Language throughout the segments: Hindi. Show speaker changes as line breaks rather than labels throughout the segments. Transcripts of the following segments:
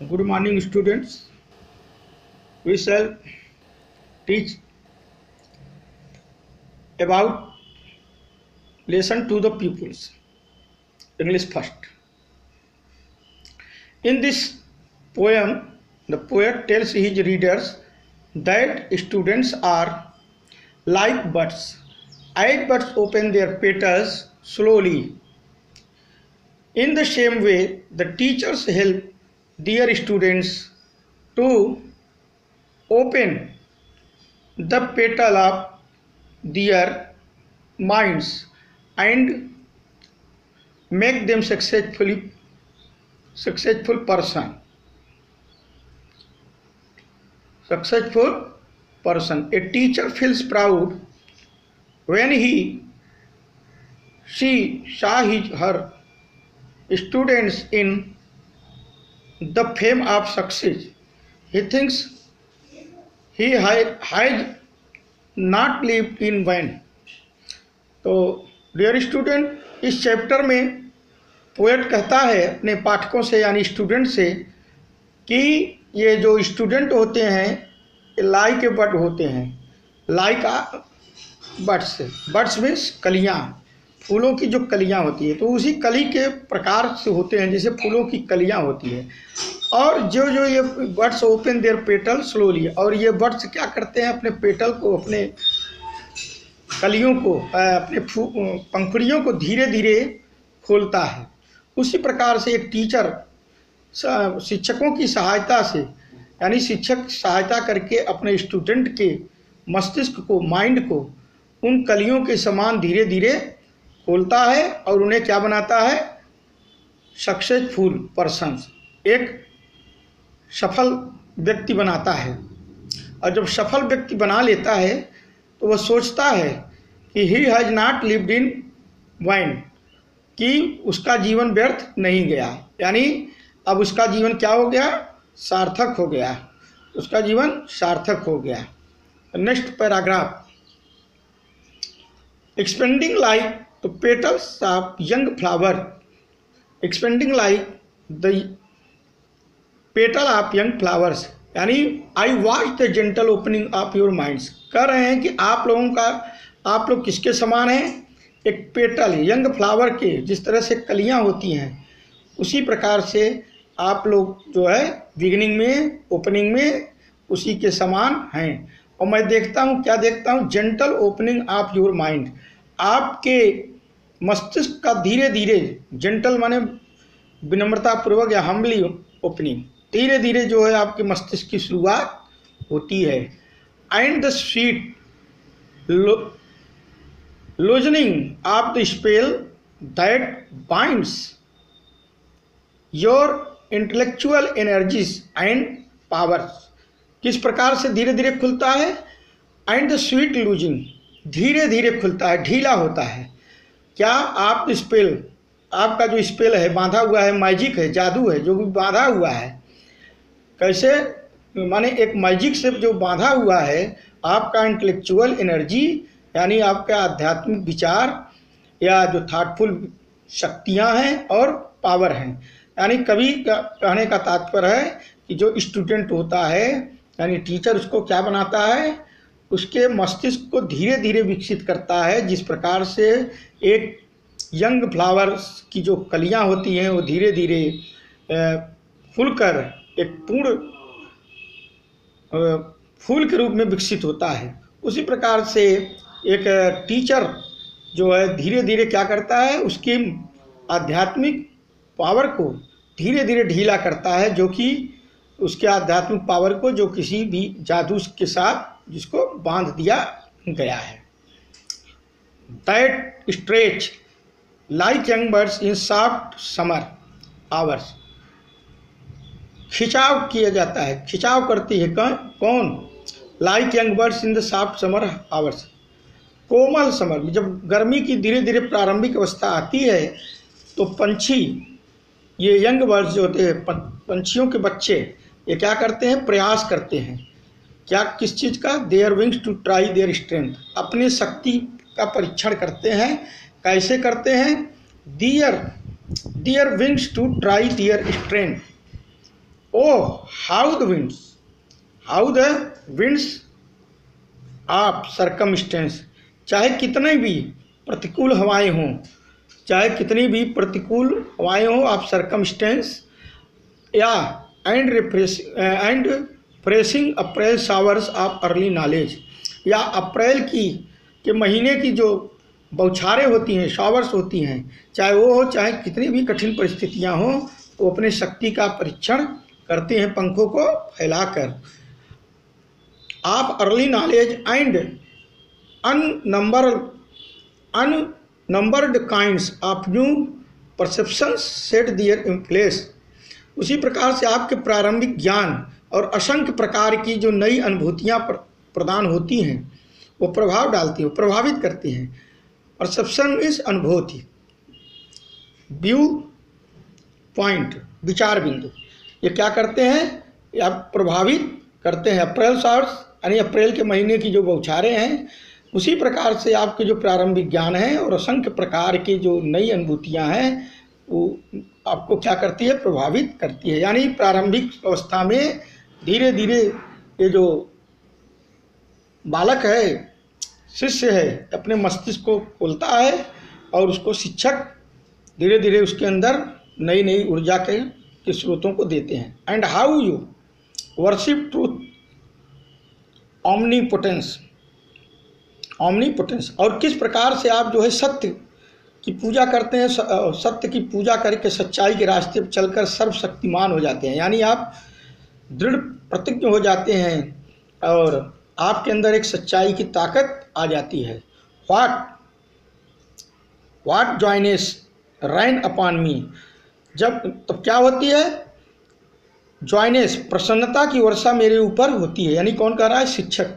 Good morning, students. We shall teach about lesson to the pupils. English first. In this poem, the poet tells his readers that students are like birds. As birds open their petals slowly. In the same way, the teachers help their students to open the petal of their minds and make them successful person. A teacher feels proud when she saw her students in the fame of success. He thinks he has not lived in vain. तो डियर स्टूडेंट, इस चैप्टर में पोएट कहता है अपने पाठकों से यानी स्टूडेंट से कि ये जो स्टूडेंट होते हैं ये लाइक बर्ड होते हैं। लाइक बर्ड्स मीन्स कलियाँ, फूलों की जो कलियाँ होती है, तो उसी कली के प्रकार से होते हैं जैसे फूलों की कलियाँ होती है। और जो ये birds open there petal slowly, और ये बर्ड्स क्या करते हैं, अपने पेटल को, अपने कलियों को, अपने पंखुड़ियों को धीरे धीरे खोलता है। उसी प्रकार से एक टीचर शिक्षकों की सहायता से, यानी शिक्षक सहायता करके अपने स्टूडेंट के मस्तिष्क को, माइंड को उन कलियों के समान धीरे धीरे खोलता है और उन्हें क्या बनाता है, सक्सेसफुल पर्सन्स, एक सफल व्यक्ति बनाता है। और जब सफल व्यक्ति बना लेता है तो वह सोचता है कि he has not lived in wine, कि उसका जीवन व्यर्थ नहीं गया, यानी अब उसका जीवन क्या हो गया, सार्थक हो गया, उसका जीवन सार्थक हो गया। Next paragraph, expanding like the petals of young flower, expanding like the petal of young flowers, यानी I watch the gentle opening of your minds. कह रहे हैं कि आप लोग किसके समान हैं, एक पेटल यंग फ्लावर के, जिस तरह से कलियां होती हैं उसी प्रकार से आप लोग जो है बिगिनिंग में, ओपनिंग में उसी के समान हैं। और मैं देखता हूँ, क्या देखता हूँ, gentle opening of your mind, आपके मस्तिष्क का धीरे धीरे, जेंटल माने विनम्रतापूर्वक या हम्बली ओपनिंग, धीरे धीरे जो है आपके मस्तिष्क की शुरुआत होती है। And the sweet loosening of the spell that binds your intellectual energies and powers, किस प्रकार से धीरे धीरे खुलता है। एंड द स्वीट लूजिंग, धीरे धीरे खुलता है, ढीला होता है। क्या आप स्पेल, आपका जो स्पेल है, बांधा हुआ है, मैजिक है, जादू है, जो भी बांधा हुआ है, कैसे माने एक मैजिक से जो बांधा हुआ है, आपका इंटेलेक्चुअल एनर्जी यानी आपका आध्यात्मिक विचार या जो थॉटफुल शक्तियां हैं और पावर हैं। यानी कभी कहने का तात्पर्य है कि जो स्टूडेंट होता है यानी टीचर उसको क्या बनाता है, उसके मस्तिष्क को धीरे धीरे विकसित करता है। जिस प्रकार से एक यंग फ्लावर्स की जो कलियां होती हैं वो धीरे धीरे फूलकर एक पूर्ण फूल के रूप में विकसित होता है, उसी प्रकार से एक टीचर जो है धीरे धीरे क्या करता है, उसकी आध्यात्मिक पावर को धीरे धीरे ढीला करता है, जो कि उसके आध्यात्मिक पावर को जो किसी भी जादू के साथ जिसको बांध दिया गया है। That stretch like young birds in soft summer hours, खिंचाव किया जाता है, खिंचाव करती है कौन, like young birds in the soft summer hours, Komal summer में जब गर्मी की धीरे धीरे प्रारंभिक अवस्था आती है तो पंछी, ये यंग बर्ड्स जो होते हैं, पंछियों के बच्चे, ये क्या करते हैं, प्रयास करते हैं, क्या, किस चीज़ का, their wings to try their strength, अपनी शक्ति का परीक्षण करते हैं। कैसे करते हैं, their wings to try their strength, oh how the winds of circumstance, चाहे कितने भी प्रतिकूल हवाएं हों, चाहे कितनी भी प्रतिकूल हवाएं हों ऑफ सर्कमस्टेंस या and pressing April showers of early knowledge, या अप्रैल के महीने की जो बौछारें होती हैं, शावर्स होती हैं, चाहे वो हो, चाहे कितनी भी कठिन परिस्थितियां हों, वो अपने शक्ति का परीक्षण करते हैं पंखों को फैलाकर। आप early knowledge and unnumbered kinds of new perceptions set there in place, उसी प्रकार से आपके प्रारंभिक ज्ञान और असंख्य प्रकार की जो नई अनुभूतियाँ प्रदान होती हैं, वो प्रभाव डालती हैं, प्रभावित करती हैं। परसेप्शन इज अनुभूति, व्यू पॉइंट विचार बिंदु, ये क्या करते हैं, या प्रभावित करते हैं। अप्रैल शावर्स यानी अप्रैल के महीने की जो बौछारें हैं, उसी प्रकार से आपके जो प्रारंभिक ज्ञान है और असंख्य प्रकार की जो नई अनुभूतियाँ हैं, वो आपको क्या करती है, प्रभावित करती है। यानी प्रारंभिक अवस्था में धीरे धीरे ये जो बालक है, शिष्य है, अपने मस्तिष्क को खोलता है और उसको शिक्षक धीरे धीरे उसके अंदर नई नई ऊर्जा के स्रोतों को देते हैं। And how you worship truth omnipotence, और किस प्रकार से आप जो है सत्य की पूजा करते हैं, सत्य की पूजा करके सच्चाई के रास्ते पर चलकर सर्वशक्तिमान हो जाते हैं। यानी आप दृढ़ प्रतिज्ञ हो जाते हैं और आपके अंदर एक सच्चाई की ताकत आ जाती है। व्हाट जॉयनेस रैन अपॉन मी, जब तब क्या होती है, जॉयनेस प्रसन्नता की वर्षा मेरे ऊपर होती है। यानी कौन कह रहा है, शिक्षक,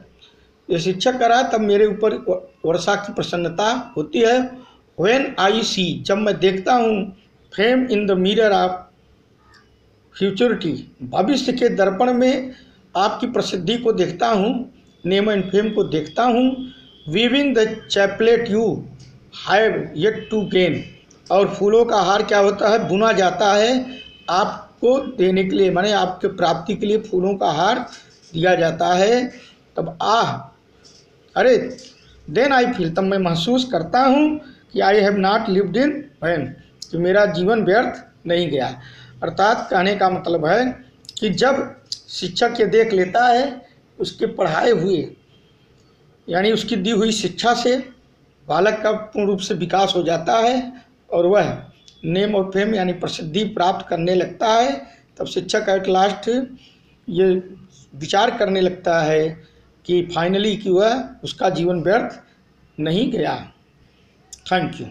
ये शिक्षक कह रहा है, तब मेरे ऊपर वर्षा की प्रसन्नता होती है। व्हेन आई सी, जब मैं देखता हूँ, fame in the mirror of futurity, भविष्य के दर्पण में आपकी प्रसिद्धि को देखता हूँ, नेम एंड फेम को देखता हूँ। Weaving the chaplet you have yet to gain, और फूलों का हार क्या होता है, बुना जाता है आपको देने के लिए, माने आपके प्राप्ति के लिए फूलों का हार दिया जाता है। तब अरे देन आई फील, तब मैं महसूस करता हूँ कि I have not lived in vain, कि मेरा जीवन व्यर्थ नहीं गया। अर्थात कहने का मतलब है कि जब शिक्षक ये देख लेता है, उसके पढ़ाए हुए यानी उसकी दी हुई शिक्षा से बालक का पूर्ण रूप से विकास हो जाता है और वह नेम और फेम यानी प्रसिद्धि प्राप्त करने लगता है। तब शिक्षक एट लास्ट ये विचार करने लगता है कि फाइनली कि वह उसका जीवन व्यर्थ नहीं गया। Thank you.